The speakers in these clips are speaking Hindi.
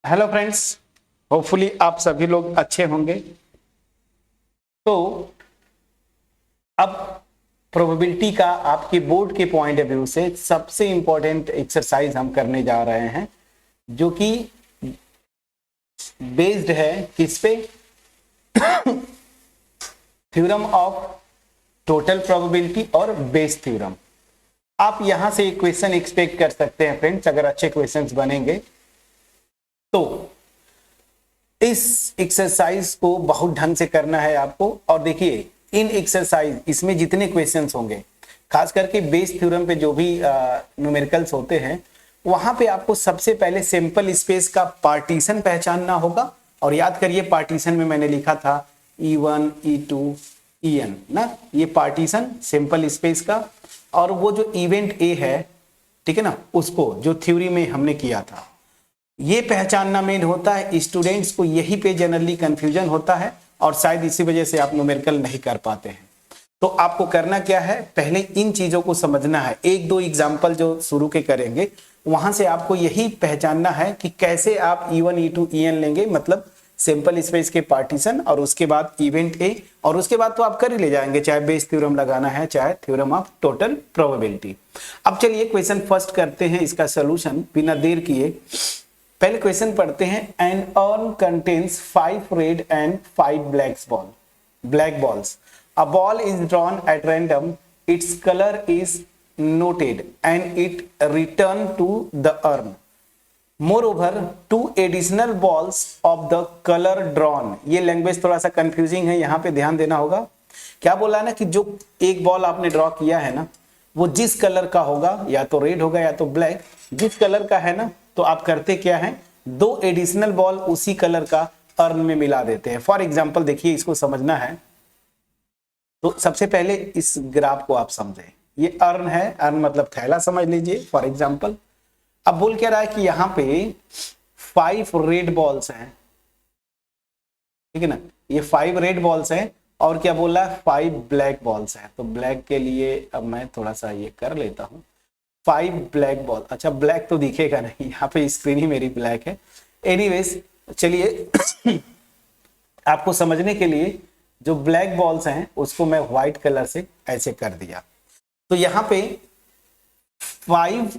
हेलो फ्रेंड्स, होपफुली आप सभी लोग अच्छे होंगे। तो अब प्रोबेबिलिटी का आपके बोर्ड के पॉइंट ऑफ व्यू से सबसे इंपॉर्टेंट एक्सरसाइज हम करने जा रहे हैं, जो कि बेस्ड है किस पे? थ्योरम ऑफ टोटल प्रोबेबिलिटी और बेस थ्योरम। आप यहां से एक क्वेश्चन एक्सपेक्ट कर सकते हैं फ्रेंड्स, अगर अच्छे क्वेश्चंस बनेंगे तो। इस एक्सरसाइज को बहुत ढंग से करना है आपको। और देखिए, इन एक्सरसाइज इसमें जितने क्वेश्चंस होंगे, खास करके बेस थ्योरम पे जो भी न्यूमेरिकल्स होते हैं, वहां पे आपको सबसे पहले सिंपल स्पेस का पार्टीशन पहचानना होगा। और याद करिए, पार्टीशन में मैंने लिखा था E1 E2 En ना, ये पार्टीशन सिंपल स्पेस का। और वो जो इवेंट ए है, ठीक है ना, उसको जो थ्योरी में हमने किया था, ये पहचानना मेन होता है। स्टूडेंट्स को यही पे जनरली कंफ्यूजन होता है और शायद इसी वजह से आप न्यूमेरिकल नहीं कर पाते हैं। तो आपको करना क्या है, पहले इन चीजों को समझना है। एक दो एग्जांपल जो शुरू के करेंगे, वहां से आपको यही पहचानना है कि कैसे आप E1 E2 En लेंगे, मतलब सिंपल स्पेस के पार्टीशन, और उसके बाद इवेंट ए, और उसके बाद तो आप कर ही ले जाएंगे, चाहे बेस थ्योरम लगाना है चाहे थ्योरम ऑफ टोटल प्रोबेबिलिटी। अब चलिए क्वेश्चन फर्स्ट करते हैं, इसका सोल्यूशन बिना देर किए। पहले क्वेश्चन पढ़ते हैं। An urn contains 5 red and 5 black balls. A ball is drawn at random, its colour is noted and it return to the urn. Moreover 2 additional balls of the colour drawn. ये लैंग्वेज थोड़ा सा कंफ्यूजिंग है, यहां पे ध्यान देना होगा। क्या बोला है ना कि जो एक बॉल आपने ड्रॉ किया है ना, वो जिस कलर का होगा, या तो रेड होगा या तो ब्लैक, जिस कलर का है ना, तो आप करते क्या है, 2 एडिशनल बॉल उसी कलर का अर्न में मिला देते हैं। फॉर एग्जाम्पल देखिए, इसको समझना है तो सबसे पहले इस ग्राफ को आप समझें। ये अर्न है, अर्न मतलब थैला समझ लीजिए फॉर एग्जाम्पल। अब बोल क्या रहा है कि यहां पे 5 रेड बॉल्स हैं, ठीक है ना, ये 5 रेड बॉल्स हैं। और क्या बोला है, 5 ब्लैक बॉल्स हैं। तो ब्लैक के लिए अब मैं थोड़ा सा ये कर लेता हूं, 5 ब्लैक बॉल। अच्छा, ब्लैक तो दिखेगा नहीं, यहाँ पे स्क्रीन ही मेरी ब्लैक है। एनीवेज चलिए आपको समझने के लिए जो ब्लैक बॉल्स हैं उसको मैं व्हाइट कलर से ऐसे कर दिया। तो यहाँ पे 5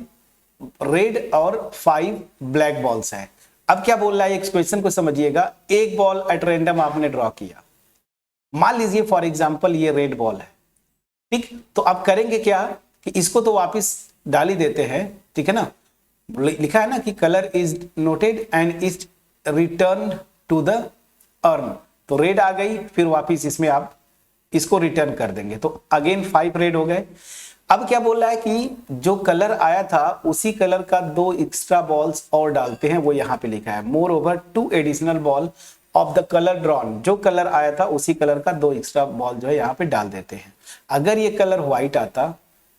रेड और 5 ब्लैक बॉल्स हैं। अब क्या बोल रहा है, एक क्वेश्चन को समझिएगा। एक बॉल एट रैंडम आपने ड्रॉ किया, मान लीजिए फॉर एग्जांपल ये रेड बॉल है, ठीक। तो आप करेंगे क्या कि इसको तो वापस डाल ही देते हैं, ठीक है ना। लिखा है ना कि colour is noted and is return to the urn. तो रेड आ गई, फिर वापस इसमें आप इसको रिटर्न कर देंगे, तो अगेन 5 रेड हो गए। अब क्या बोल रहा है कि जो कलर आया था उसी कलर का 2 एक्स्ट्रा बॉल्स और डालते हैं, वो यहां पे लिखा है। More over 2 additional ball of the colour drawn. जो कलर आया था उसी कलर का 2 एक्स्ट्रा बॉल जो है यहाँ पे डाल देते हैं। अगर ये कलर व्हाइट आता,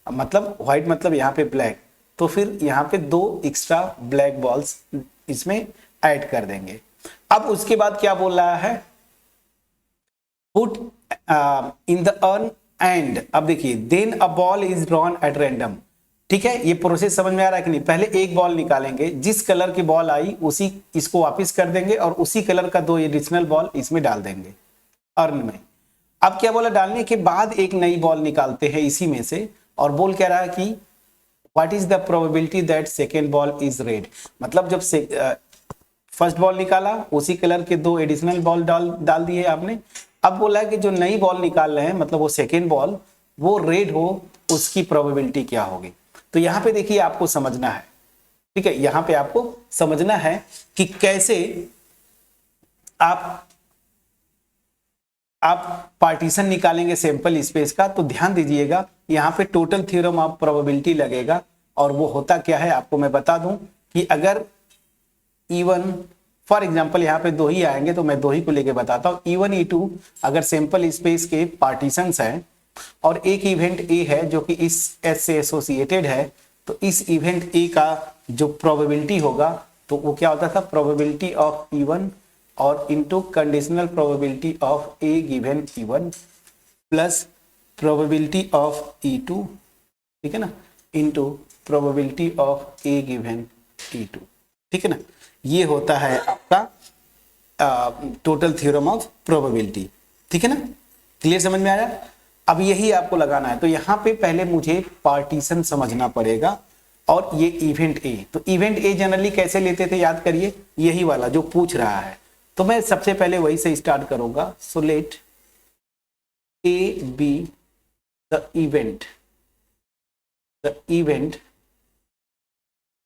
मतलब व्हाइट मतलब यहाँ पे ब्लैक, तो फिर यहाँ पे 2 एक्स्ट्रा ब्लैक बॉल्स इसमें ऐड कर देंगे। अब उसके बाद क्या बोल रहा है, put in the urn and. अब देखिए, then a ball is drawn at random, ठीक है। ये प्रोसेस समझ में आ रहा है कि नहीं? पहले एक बॉल निकालेंगे, जिस कलर की बॉल आई उसी इसको वापस कर देंगे, और उसी कलर का 2 एडिशनल बॉल इसमें डाल देंगे अर्न में। अब क्या बोला, डालने के बाद एक नई बॉल निकालते हैं इसी में से, और बोल कह रहा है कि what is the probability that second ball is red. मतलब जब फर्स्ट बॉल निकाला, उसी कलर के 2 एडिशनल बॉल डाल दिए आपने। अब बोला है कि जो नई बॉल निकाल रहे हैं, मतलब वो सेकेंड बॉल, वो रेड हो, उसकी प्रोबेबिलिटी क्या होगी। तो यहां पे देखिए, आपको समझना है, ठीक है, यहां पे आपको समझना है कि कैसे आप पार्टीशन निकालेंगे सैंपल स्पेस का। तो ध्यान दीजिएगा, यहां पे टोटल थ्योरम ऑफ प्रोबेबिलिटी लगेगा। और वो होता क्या है आपको मैं बता दूं कि अगर E1 फॉर एग्जांपल यहाँ पे 2 ही आएंगे, तो मैं 2 ही को लेके बताता हूं। E1 E2 अगर सैंपल स्पेस के पार्टीशंस हैं और एक इवेंट ए है जो कि इस एस से एसोसिएटेड है, तो इस इवेंट ए का जो प्रोबेबिलिटी होगा, तो वो क्या होता था, प्रोबेबिलिटी ऑफ E1 और into conditional probability of A given E1 plus probability of E2, ठीक है ना, into probability of A given E2, ठीक है ना। ये होता है आपका टोटल थ्योरम ऑफ प्रोबेबिलिटी। ठीक है ना, क्लियर, समझ में आया। अब यही आपको लगाना है, तो यहां पे पहले मुझे पार्टीशन समझना पड़ेगा और ये इवेंट ए। तो इवेंट ए जनरली कैसे लेते थे याद करिए, यही वाला जो पूछ रहा है। तो मैं सबसे पहले वही से स्टार्ट करूंगा। So let A be the event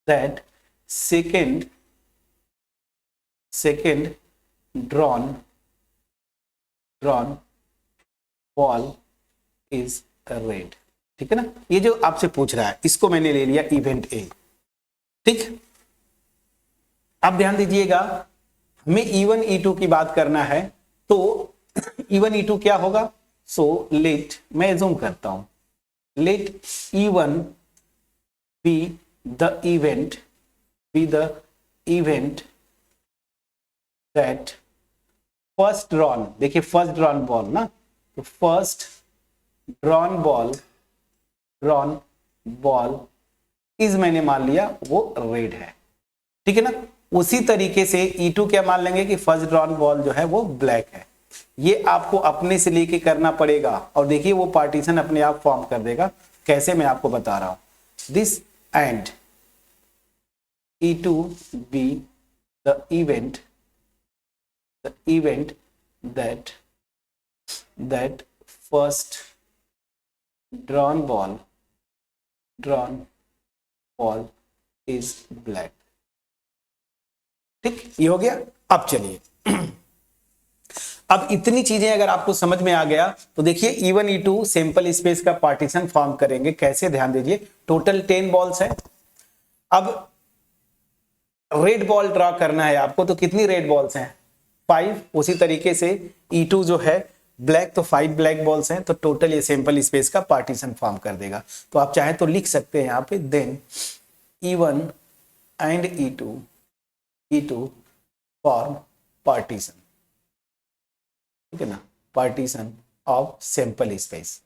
that second drawn ball is red। ठीक है ना, ये जो आपसे पूछ रहा है इसको मैंने ले लिया इवेंट ए। ठीक, अब ध्यान दीजिएगा, हमें E1 E2 की बात करना है, तो E1 E2 क्या होगा। सो लेट, मैं जूम करता हूं, let E1 be the event that first drawn, देखिए फर्स्ट ड्रॉन बॉल ना, तो फर्स्ट ड्रॉन बॉल इज, मैंने मान लिया वो रेड है। ठीक है ना, उसी तरीके से E2 क्या मान लेंगे कि फर्स्ट ड्रॉन बॉल जो है वो ब्लैक है। ये आपको अपने से लेके करना पड़ेगा और देखिए वो पार्टीशन अपने आप फॉर्म कर देगा। कैसे, मैं आपको बता रहा हूं। This and E2 be the event that first drawn ball is black। ठीक, ये हो गया। अब चलिए अब इतनी चीजें अगर आपको समझ में आ गया तो देखिए E1 E2 सैंपल स्पेस का पार्टीशन फॉर्म करेंगे कैसे, ध्यान दीजिए। टोटल 10 बॉल्स है। अब रेड बॉल ड्रॉ करना है आपको, तो कितनी रेड बॉल्स हैं, 5। उसी तरीके से E2 जो है ब्लैक, तो 5 ब्लैक बॉल्स हैं, तो टोटल ये सैंपल स्पेस का पार्टीशन फॉर्म कर देगा। तो आप चाहे तो लिख सकते हैं यहाँ पे, then E1 and E2 form partition. ठीक है ना, पार्टीशन ऑफ सैंपल स्पेस।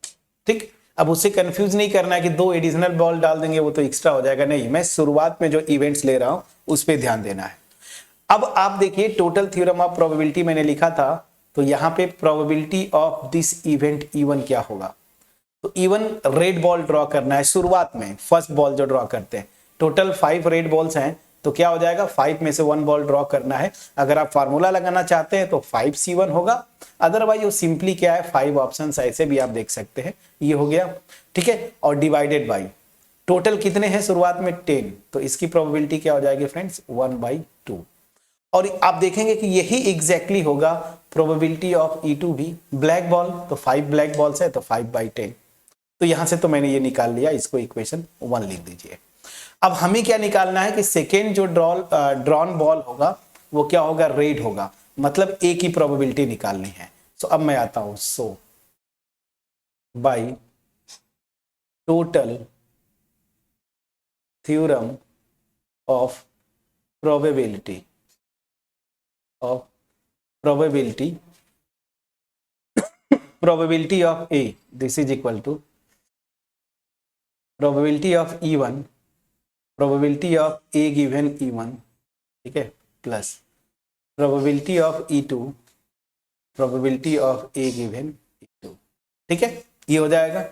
ठीक, अब उससे कंफ्यूज नहीं करना है कि 2 एडिशनल बॉल डाल देंगे वो तो एक्स्ट्रा हो जाएगा, नहीं, मैं शुरुआत में जो इवेंट्स ले रहा हूं उस पे ध्यान देना है। अब आप देखिए टोटल थ्योरम ऑफ प्रोबेबिलिटी मैंने लिखा था, तो यहां पे probability of this event E1 क्या होगा। तो E1 रेड बॉल ड्रॉ करना है शुरुआत में, फर्स्ट बॉल जो ड्रॉ करते हैं। टोटल 5 रेड बॉल्स हैं, तो क्या हो जाएगा, 5 में से 1 बॉल ड्रॉ करना है। अगर आप फार्मूला लगाना चाहते हैं तो 5C1 होगा, अदरवाइज वो सिंपली क्या है, 5 ऑप्शंस ऐसे भी आप देख सकते हैं, ये हो गया। ठीक है, और डिवाइडेड बाई टोटल कितने हैं शुरुआत में, 10, तो इसकी प्रोबेबिलिटी क्या हो जाएगी फ्रेंड्स, 1/2। और आप देखेंगे कि यही एग्जैक्टली होगा प्रोबेबिलिटी ऑफ E2 भी, ब्लैक बॉल, तो 5 ब्लैक बॉल्स है तो 5/10। तो यहां से तो मैंने ये निकाल लिया, इसको इक्वेशन 1 लिख दीजिए। अब हमें क्या निकालना है कि सेकेंड जो ड्रॉन बॉल होगा वो क्या होगा, रेड होगा, मतलब ए की प्रोबेबिलिटी निकालनी है। सो अब मैं आता हूं, so by total theorem of probability of A, this is equal to probability of E1, probability of A given E1, ठीक है, plus probability of E2, probability of A given E2। ठीक है, ये हो जाएगा।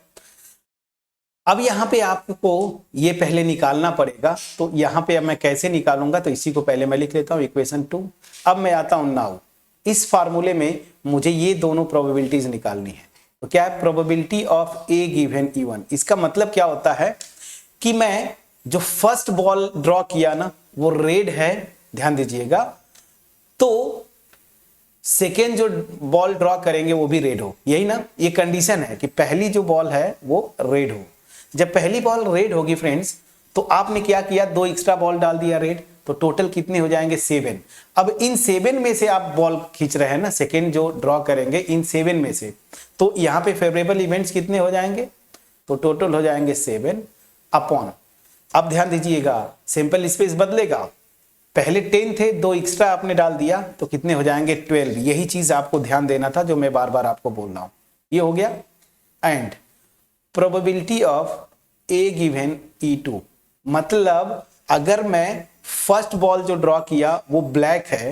अब यहां पे आपको ये पहले निकालना पड़ेगा, तो यहां पे अब मैं कैसे निकालूंगा, तो इसी को पहले मैं लिख लेता हूं, इक्वेशन 2। अब मैं आता हूं नाउ, इस फार्मूले में मुझे ये दोनों प्रोबेबिलिटीज निकालनी है। तो क्या है, probability of A given E1। इसका मतलब क्या होता है कि मैं जो फर्स्ट बॉल ड्रॉ किया ना वो रेड है, ध्यान दीजिएगा, तो सेकेंड जो बॉल ड्रॉ करेंगे वो भी रेड हो, यही ना, ये कंडीशन है कि पहली जो बॉल है वो रेड हो। जब पहली बॉल रेड होगी फ्रेंड्स, तो आपने क्या किया, 2 एक्स्ट्रा बॉल डाल दिया रेड, तो टोटल कितने हो जाएंगे, 7। अब इन 7 में से आप बॉल खींच रहे हैं ना, सेकेंड जो ड्रॉ करेंगे इन 7 में से, तो यहां पे फेवरेबल इवेंट्स कितने हो जाएंगे, तो टोटल हो जाएंगे 7 अपॉन, अब ध्यान दीजिएगा सैंपल स्पेस बदलेगा, पहले 10 थे, 2 एक्स्ट्रा आपने डाल दिया, तो कितने हो जाएंगे 12। यही चीज आपको ध्यान देना था जो मैं बार बार आपको बोल रहा हूं, ये हो गया। And probability of A given E2, मतलब अगर मैं फर्स्ट बॉल जो ड्रॉ किया वो ब्लैक है,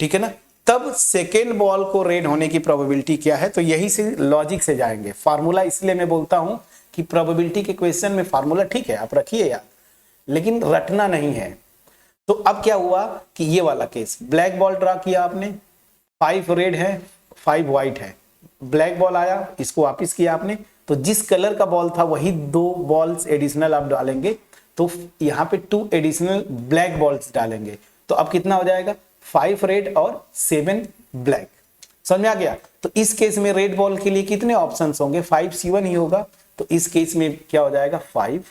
ठीक है ना, तब सेकेंड बॉल को रेड होने की प्रोबेबिलिटी क्या है। तो यही से लॉजिक से जाएंगे। फार्मूला इसलिए मैं बोलता हूं कि प्रोबेबिलिटी के क्वेश्चन में फार्मूला ठीक है आप रखिए यार, लेकिन रटना नहीं है। तो अब क्या हुआ कि ये वाला केस, ब्लैक बॉल ड्रा किया आपने, 5 रेड है 5 व्हाइट है, ब्लैक बॉल आया, इसको वापिस किया आपने, तो जिस कलर का बॉल था वही 2 बॉल्स एडिशनल आप डालेंगे, तो यहाँ पे 2 एडिशनल ब्लैक बॉल्स डालेंगे, तो अब कितना हो जाएगा 5 रेड और 7 ब्लैक। समझ में आ गया। तो इस केस में रेड बॉल के लिए कितने ऑप्शंस होंगे, 5C1 ही होगा। तो इस केस में क्या हो जाएगा 5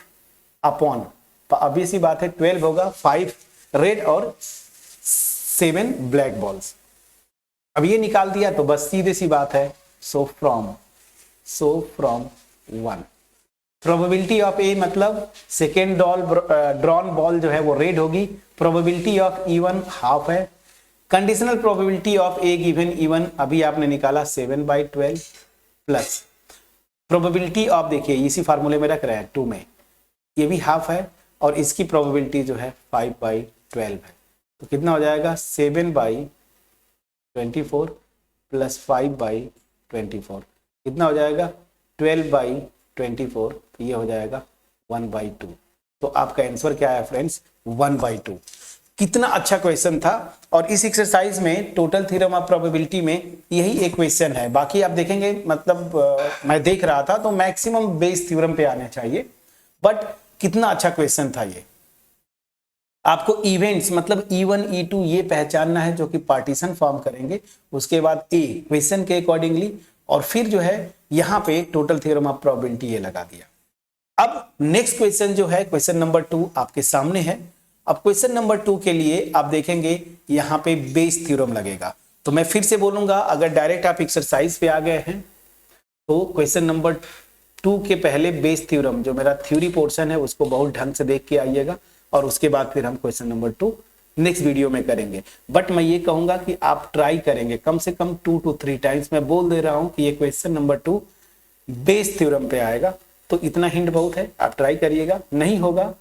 अपॉन, तो अभी सी बात है 12 होगा, 5 रेड और 7 ब्लैक बॉल्स। अब ये निकाल दिया तो बस सीधे सी बात है, सो फ्रॉम 1 प्रोबेबिलिटी ऑफ ए मतलब सेकेंड ड्रॉन बॉल जो है वो रेड होगी, प्रोबेबिलिटी ऑफ E1 हाफ है, conditional probability of A given E1 अभी आपने निकाला 7/12 प्लस प्रोबेबिलिटी ऑफ, देखिए इसी फार्मूले में रख रहे हैं 2 में, ये भी हाफ है और इसकी प्रोबेबिलिटी जो है 5/12 है। तो कितना हो जाएगा 7/24 प्लस 5/24 कितना हो जाएगा 12/24, तो ये हो जाएगा 1/2। तो आपका आंसर क्या है फ्रेंड्स 1/2। कितना अच्छा क्वेश्चन था। और इस एक्सरसाइज में टोटल थ्योरम ऑफ प्रोबेबिलिटी में यही एक क्वेश्चन है, बाकी आप देखेंगे मतलब मैं देख रहा था तो मैक्सिमम बेस थ्योरम पे आने चाहिए, बट कितना अच्छा क्वेश्चन था ये। आपको इवेंट्स मतलब E1 E2 ये पहचानना है जो कि पार्टीशन फॉर्म करेंगे, उसके बाद ए क्वेश्चन के अकॉर्डिंगली, और फिर जो है यहां पे टोटल थ्योरम ऑफ प्रोबेबिलिटी ये लगा दिया। अब नेक्स्ट क्वेश्चन जो है क्वेश्चन नंबर 2 आपके सामने है। अब क्वेश्चन नंबर 2 के लिए आप देखेंगे यहां पे बेस थ्योरम लगेगा। तो मैं फिर से बोलूंगा, अगर डायरेक्ट आप एक्सरसाइज पे आ गए हैं तो क्वेश्चन नंबर 2 के पहले बेस थ्योरम जो मेरा थ्योरी पोर्शन है उसको बहुत ढंग से देख के आइएगा, और उसके बाद फिर हम क्वेश्चन नंबर 2 नेक्स्ट वीडियो में करेंगे। बट मैं ये कहूंगा कि आप ट्राई करेंगे कम से कम 2 to 3 टाइम्स। मैं बोल दे रहा हूं कि ये क्वेश्चन नंबर 2 बेस थ्योरम पे आएगा, तो इतना हिंट बहुत है, आप ट्राई करिएगा। नहीं होगा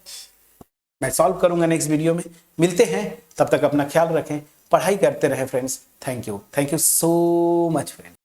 मैं सॉल्व करूंगा नेक्स्ट वीडियो में। मिलते हैं, तब तक अपना ख्याल रखें, पढ़ाई करते रहे friends. Thank you so much friends.